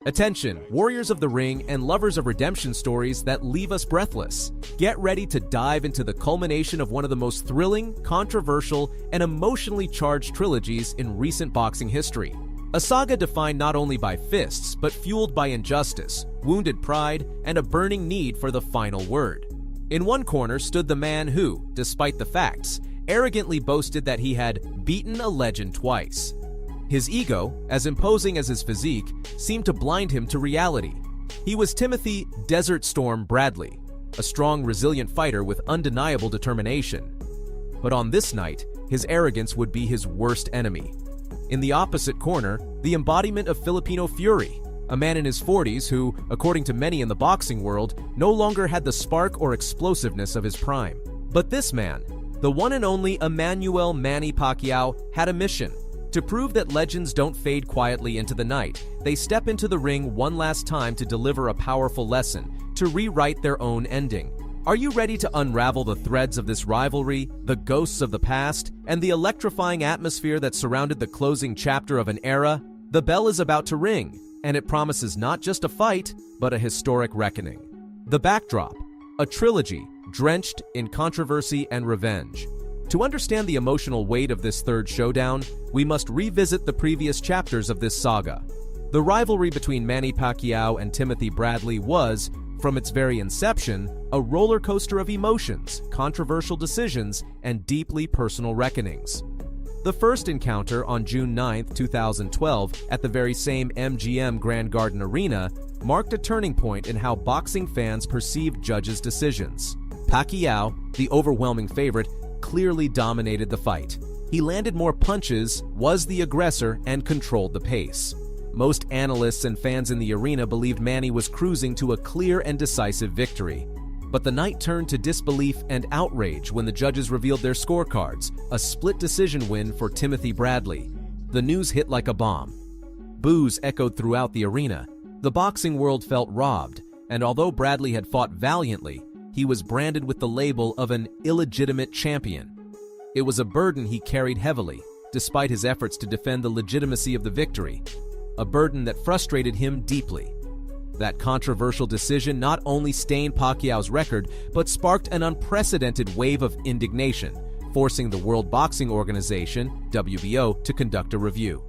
Attention, warriors of the ring and lovers of redemption stories that leave us breathless. Get ready to dive into the culmination of one of the most thrilling, controversial, and emotionally charged trilogies in recent boxing history. A saga defined not only by fists, but fueled by injustice, wounded pride, and a burning need for the final word. In one corner stood the man who, despite the facts, arrogantly boasted that he had beaten a legend twice. His ego, as imposing as his physique, seemed to blind him to reality. He was Timothy Desert Storm Bradley, a strong, resilient fighter with undeniable determination. But on this night, his arrogance would be his worst enemy. In the opposite corner, the embodiment of Filipino fury, a man in his 40s who, according to many in the boxing world, no longer had the spark or explosiveness of his prime. But this man, the one and only Emmanuel "Manny" Pacquiao, had a mission. To prove that legends don't fade quietly into the night, they step into the ring one last time to deliver a powerful lesson, to rewrite their own ending. Are you ready to unravel the threads of this rivalry, the ghosts of the past, and the electrifying atmosphere that surrounded the closing chapter of an era? The bell is about to ring, and it promises not just a fight, but a historic reckoning. The backdrop: a trilogy drenched in controversy and revenge. To understand the emotional weight of this third showdown, we must revisit the previous chapters of this saga. The rivalry between Manny Pacquiao and Timothy Bradley was, from its very inception, a roller coaster of emotions, controversial decisions, and deeply personal reckonings. The first encounter on June 9, 2012, at the very same MGM Grand Garden Arena, marked a turning point in how boxing fans perceived judges' decisions. Pacquiao, the overwhelming favorite, clearly dominated the fight. He landed more punches, was the aggressor, and controlled the pace. Most analysts and fans in the arena believed Manny was cruising to a clear and decisive victory. But the night turned to disbelief and outrage when the judges revealed their scorecards, a split decision win for Timothy Bradley. The news hit like a bomb. Boos echoed throughout the arena. The boxing world felt robbed, and although Bradley had fought valiantly, he was branded with the label of an illegitimate champion. It was a burden he carried heavily, despite his efforts to defend the legitimacy of the victory, a burden that frustrated him deeply. That controversial decision not only stained Pacquiao's record, but sparked an unprecedented wave of indignation, forcing the World Boxing Organization, WBO, to conduct a review.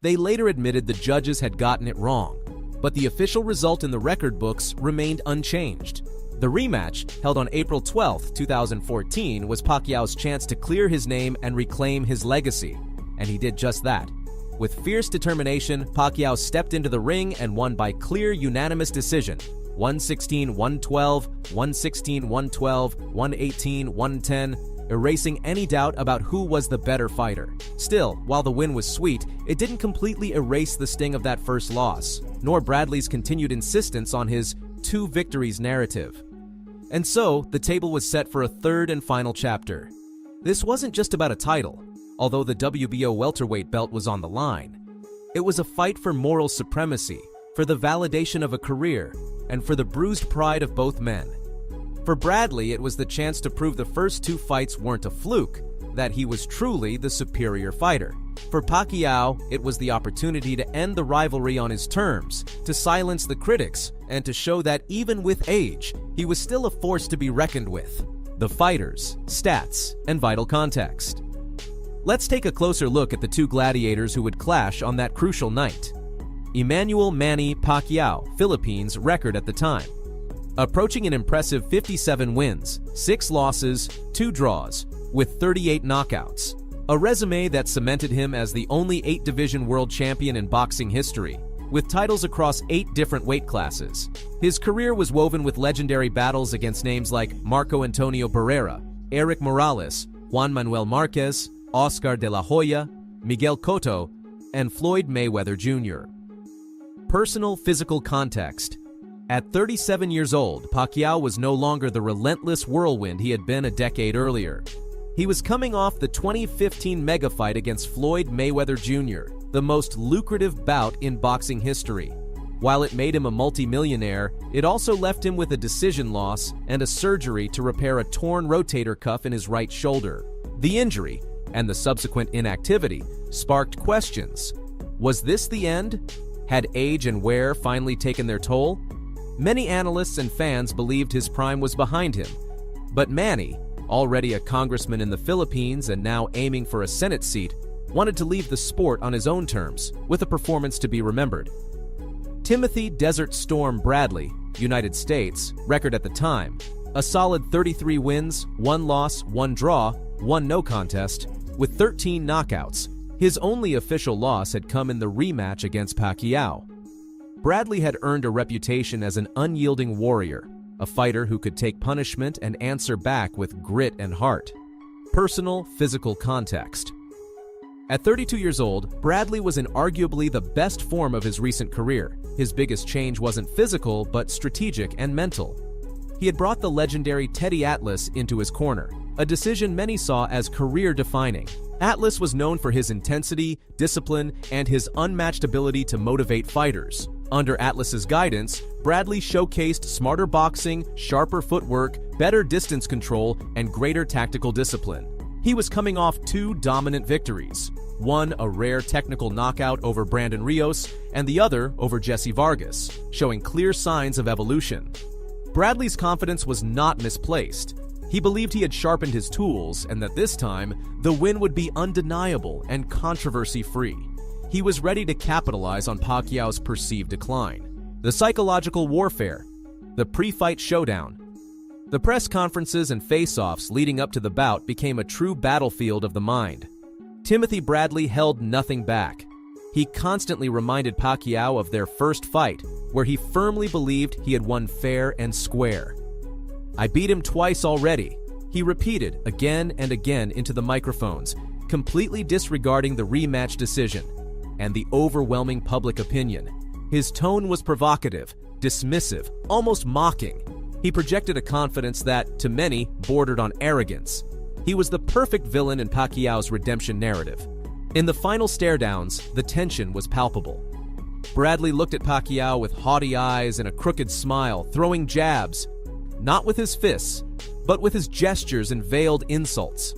They later admitted the judges had gotten it wrong, but the official result in the record books remained unchanged. The rematch, held on April 12, 2014, was Pacquiao's chance to clear his name and reclaim his legacy, and he did just that. With fierce determination, Pacquiao stepped into the ring and won by clear unanimous decision, 116-112, 116-112, 118-110, erasing any doubt about who was the better fighter. Still, while the win was sweet, it didn't completely erase the sting of that first loss, nor Bradley's continued insistence on his two victories narrative. And so, the table was set for a third and final chapter. This wasn't just about a title, although the WBO welterweight belt was on the line. It was a fight for moral supremacy, for the validation of a career, and for the bruised pride of both men. For Bradley, it was the chance to prove the first two fights weren't a fluke, that he was truly the superior fighter. For Pacquiao, it was the opportunity to end the rivalry on his terms, to silence the critics, and to show that even with age, he was still a force to be reckoned with. The fighters, stats, and vital context. Let's take a closer look at the two gladiators who would clash on that crucial night. Emmanuel "Manny" Pacquiao, Philippines record at the time. Approaching an impressive 57 wins, 6 losses, 2 draws, with 38 knockouts. A resume that cemented him as the only 8-division world champion in boxing history, with titles across 8 different weight classes. His career was woven with legendary battles against names like Marco Antonio Barrera, Eric Morales, Juan Manuel Marquez, Oscar de la Hoya, Miguel Cotto, and Floyd Mayweather Jr. Personal physical context. At 37 years old, Pacquiao was no longer the relentless whirlwind he had been a decade earlier. He was coming off the 2015 mega fight against Floyd Mayweather Jr., the most lucrative bout in boxing history. While it made him a multimillionaire, it also left him with a decision loss and a surgery to repair a torn rotator cuff in his right shoulder. The injury, and the subsequent inactivity, sparked questions. Was this the end? Had age and wear finally taken their toll? Many analysts and fans believed his prime was behind him. But Manny, already a congressman in the Philippines and now aiming for a Senate seat, wanted to leave the sport on his own terms, with a performance to be remembered. Timothy Desert Storm Bradley, United States, record at the time, a solid 33 wins, 1 loss, 1 draw, 1 no contest, with 13 knockouts. His only official loss had come in the rematch against Pacquiao. Bradley had earned a reputation as an unyielding warrior, a fighter who could take punishment and answer back with grit and heart. Personal, physical context. At 32 years old, Bradley was in arguably the best form of his recent career. His biggest change wasn't physical, but strategic and mental. He had brought the legendary Teddy Atlas into his corner, a decision many saw as career-defining. Atlas was known for his intensity, discipline, and his unmatched ability to motivate fighters. Under Atlas's guidance, Bradley showcased smarter boxing, sharper footwork, better distance control, and greater tactical discipline. He was coming off 2 dominant victories, one a rare technical knockout over Brandon Rios, and the other over Jesse Vargas, showing clear signs of evolution. Bradley's confidence was not misplaced. He believed he had sharpened his tools and that this time, the win would be undeniable and controversy-free. He was ready to capitalize on Pacquiao's perceived decline. The psychological warfare, the pre-fight showdown. The press conferences and face-offs leading up to the bout became a true battlefield of the mind. Timothy Bradley held nothing back. He constantly reminded Pacquiao of their first fight, where he firmly believed he had won fair and square. "I beat him twice already," he repeated again and again into the microphones, completely disregarding the rematch decision and the overwhelming public opinion. His tone was provocative, dismissive, almost mocking. He projected a confidence that, to many, bordered on arrogance. He was the perfect villain in Pacquiao's redemption narrative. In the final stare-downs, the tension was palpable. Bradley looked at Pacquiao with haughty eyes and a crooked smile, throwing jabs, not with his fists, but with his gestures and veiled insults.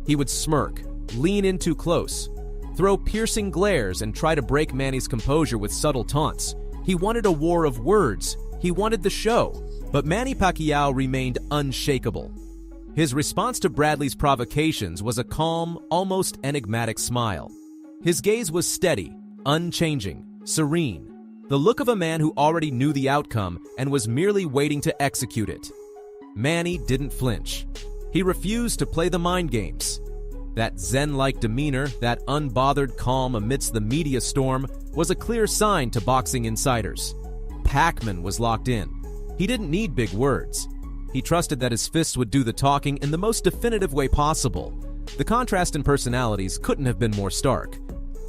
He would smirk, lean in too close, throw piercing glares, and try to break Manny's composure with subtle taunts. He wanted a war of words. He wanted the show. But Manny Pacquiao remained unshakable. His response to Bradley's provocations was a calm, almost enigmatic smile. His gaze was steady, unchanging, serene, the look of a man who already knew the outcome and was merely waiting to execute it. Manny didn't flinch. He refused to play the mind games. That zen-like demeanor, that unbothered calm amidst the media storm, was a clear sign to boxing insiders. Pac-Man was locked in. He didn't need big words. He trusted that his fists would do the talking in the most definitive way possible. The contrast in personalities couldn't have been more stark.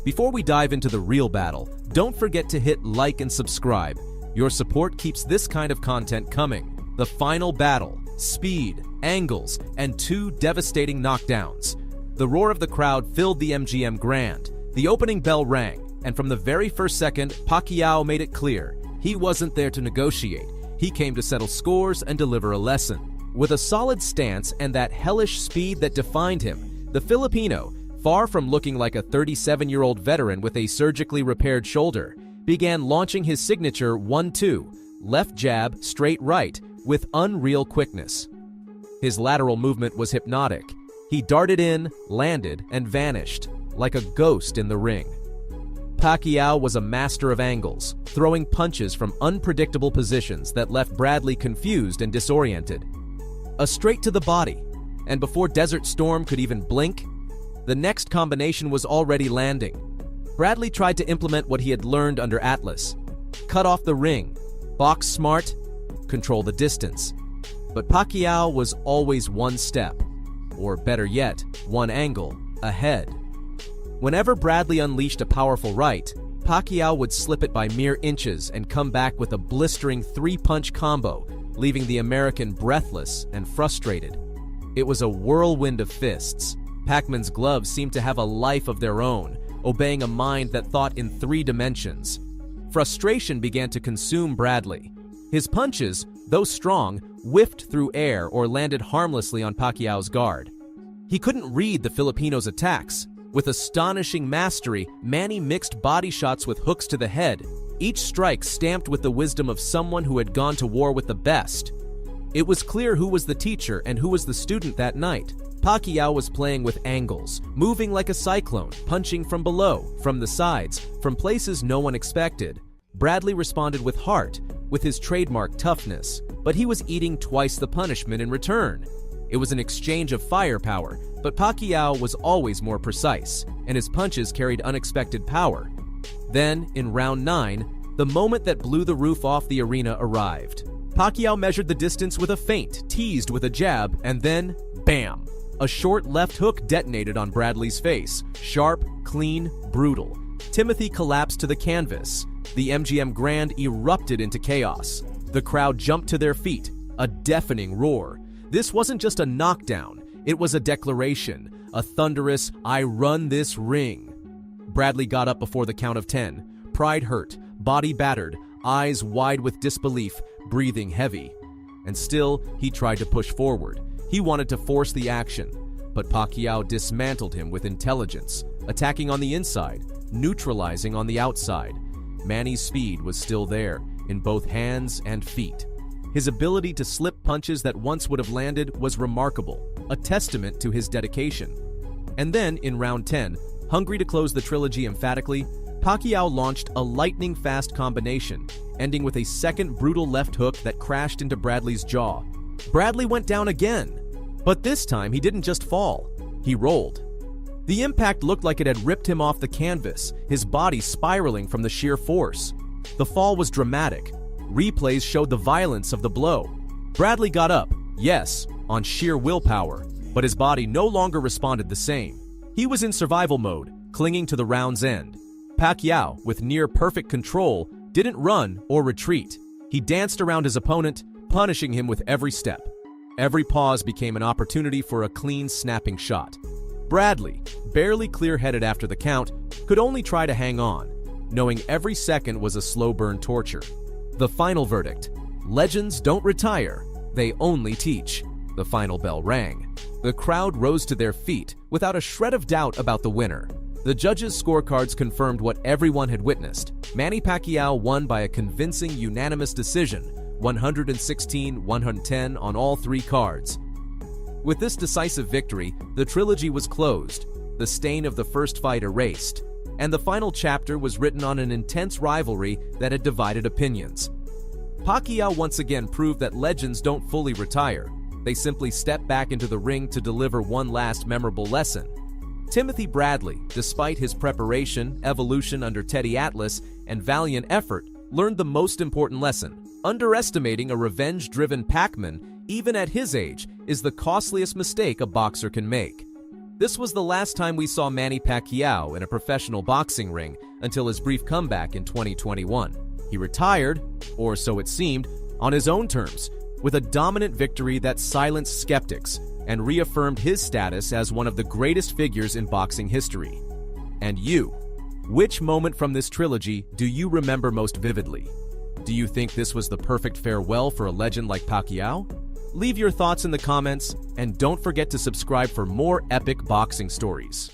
Before we dive into the real battle, don't forget to hit like and subscribe. Your support keeps this kind of content coming. The final battle, speed, angles, and 2 devastating knockdowns. The roar of the crowd filled the MGM Grand. The opening bell rang, and from the very first second, Pacquiao made it clear he wasn't there to negotiate. He came to settle scores and deliver a lesson. With a solid stance and that hellish speed that defined him, the Filipino, far from looking like a 37-year-old veteran with a surgically repaired shoulder, began launching his signature 1-2, left jab, straight right, with unreal quickness. His lateral movement was hypnotic. He darted in, landed, and vanished, like a ghost in the ring. Pacquiao was a master of angles, throwing punches from unpredictable positions that left Bradley confused and disoriented. A straight to the body, and before Desert Storm could even blink, the next combination was already landing. Bradley tried to implement what he had learned under Atlas. Cut off the ring, box smart, control the distance. But Pacquiao was always one step, or better yet, one angle, ahead. Whenever Bradley unleashed a powerful right, Pacquiao would slip it by mere inches and come back with a blistering 3-punch combo, leaving the American breathless and frustrated. It was a whirlwind of fists. Pac-Man's gloves seemed to have a life of their own, obeying a mind that thought in 3 dimensions. Frustration began to consume Bradley. His punches, though strong, whiffed through air or landed harmlessly on Pacquiao's guard. He couldn't read the Filipino's attacks. With astonishing mastery, Manny mixed body shots with hooks to the head, each strike stamped with the wisdom of someone who had gone to war with the best. It was clear who was the teacher and who was the student that night. Pacquiao was playing with angles, moving like a cyclone, punching from below, from the sides, from places no one expected. Bradley responded with heart, with his trademark toughness, but he was eating twice the punishment in return. It was an exchange of firepower, but Pacquiao was always more precise, and his punches carried unexpected power. Then, in round 9, the moment that blew the roof off the arena arrived. Pacquiao measured the distance with a feint, teased with a jab, and then, bam! A short left hook detonated on Bradley's face. Sharp, clean, brutal. Timothy collapsed to the canvas. The MGM Grand erupted into chaos. The crowd jumped to their feet, a deafening roar. This wasn't just a knockdown, it was a declaration, a thunderous, "I run this ring." Bradley got up before the count of 10, pride hurt, body battered, eyes wide with disbelief, breathing heavy. And still, he tried to push forward. He wanted to force the action, but Pacquiao dismantled him with intelligence, attacking on the inside, neutralizing on the outside. Manny's speed was still there, in both hands and feet. His ability to slip punches that once would have landed was remarkable, a testament to his dedication. And then, in round 10, hungry to close the trilogy emphatically, Pacquiao launched a lightning-fast combination, ending with a second brutal left hook that crashed into Bradley's jaw. Bradley went down again, but this time he didn't just fall, he rolled. The impact looked like it had ripped him off the canvas, his body spiraling from the sheer force. The fall was dramatic. Replays showed the violence of the blow. Bradley got up, yes, on sheer willpower, but his body no longer responded the same. He was in survival mode, clinging to the round's end. Pacquiao, with near-perfect control, didn't run or retreat. He danced around his opponent, punishing him with every step. Every pause became an opportunity for a clean, snapping shot. Bradley, barely clear-headed after the count, could only try to hang on, knowing every second was a slow-burn torture. The final verdict: legends don't retire, they only teach. The final bell rang. The crowd rose to their feet without a shred of doubt about the winner. The judges' scorecards confirmed what everyone had witnessed. Manny Pacquiao won by a convincing unanimous decision, 116-110 on all 3 cards. With this decisive victory, the trilogy was closed, the stain of the first fight erased, and the final chapter was written on an intense rivalry that had divided opinions. Pacquiao once again proved that legends don't fully retire. They simply step back into the ring to deliver one last memorable lesson. Timothy Bradley, despite his preparation, evolution under Teddy Atlas, and valiant effort, learned the most important lesson. Underestimating a revenge-driven Pac-Man, even at his age, is the costliest mistake a boxer can make. This was the last time we saw Manny Pacquiao in a professional boxing ring until his brief comeback in 2021. He retired, or so it seemed, on his own terms, with a dominant victory that silenced skeptics and reaffirmed his status as one of the greatest figures in boxing history. And you, which moment from this trilogy do you remember most vividly? Do you think this was the perfect farewell for a legend like Pacquiao? Leave your thoughts in the comments, and don't forget to subscribe for more epic boxing stories.